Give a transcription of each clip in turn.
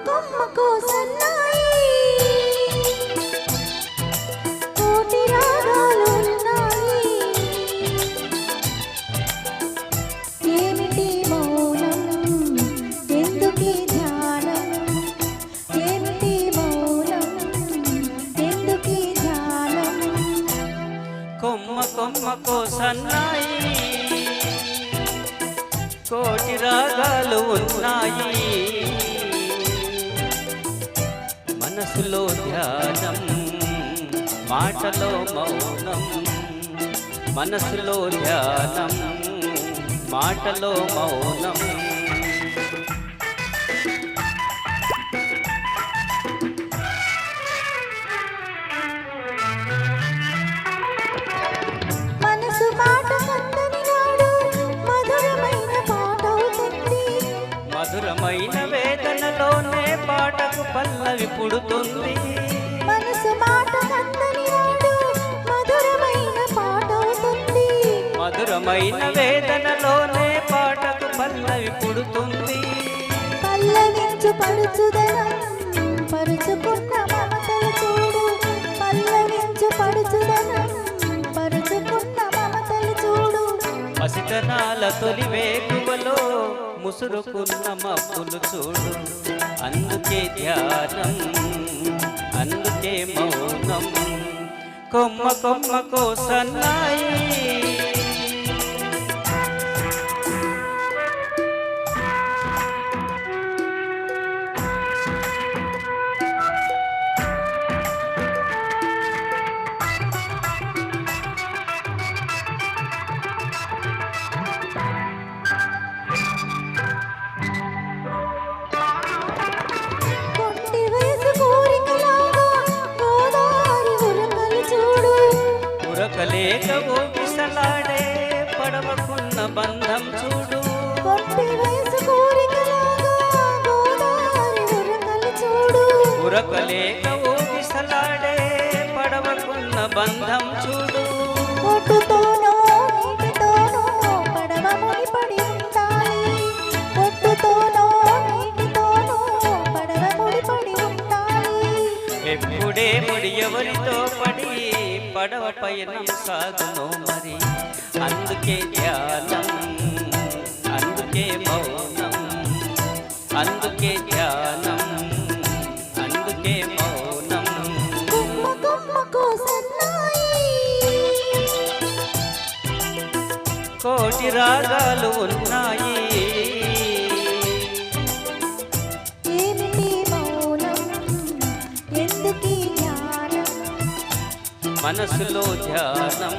కొమ్మకు సన్నాయి కోటి రాగాలున్నాయి ఏమిటి మౌనం ఎందుకీ ధ్యానం ఏమిటి మౌనం ఎందుకీ ధ్యానం కొమ్మ కొమ్మకు సన్నాయి కోటి రాగాలు ఉన్నాయి మనసులో ధ్యానం మాటలో మౌనం మనసులో ధ్యానం మాటలో మౌనం మనసు మాట కందని నాడు మధురమైన పాటవుతుంది మధురమైన వేదనలోనే పాటకు పల్లవి పుడుతుంది మనసు మాట కందని నాడు మధురమైన పాటవుతుంది మధురమైన వేదనలోనే పాటకు పల్లవి పుడుతుంది పల్లవించు పడుచుదనం పరుచుకున్న మమతలు చూడు పల్లవించు పడుచుదనం పరుచుకున్న మమతలు చూడు పసితనాల తొలి వేకువలో ముసురుకున్న మబ్బులు చూడు అందుకే ధ్యానం అందుకే మౌనం కొమ్మ కొమ్మకో సన్నాయి కొంటి వయసు కోరికలాగా గోదావరి ఉరకలు చూడు ఉరకలేక ఊపిసలాడే పడవకున్న బంధం చూడు కొంటి వయసు కోరికలాగా గోదావరి ఉరకలు చూడు ఉరకలేక ఊపిసలాడే పడవకున్న బంధం చూడు ఒడ్డుతోనో నీటితోనో పడవ ముడిపడి ఉంటాయి ఒడ్డుతోనో నీటితోనో పడవ ముడిపడి ఉంటాయి ఎప్పుడే ముడి ఎవరితో పడి పడవ పయనం సాగును మరి అందుకే ధ్యానం అందుకే మౌనం అందుకే ధ్యానం అందుకే మౌనం కొమ్మ కొమ్మకు సన్నాయి కోటి రాగాలు ఉన్నాయి ఏమిటి మౌనం ఎందుకీ జ్ఞానం మనసులో ధ్యానం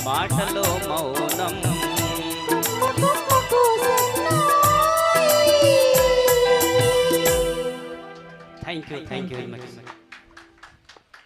మాటలో మౌనం కొమ్మ కొమ్మకు సన్నాయి థ్యాంక్ యూ వెరీ మచ్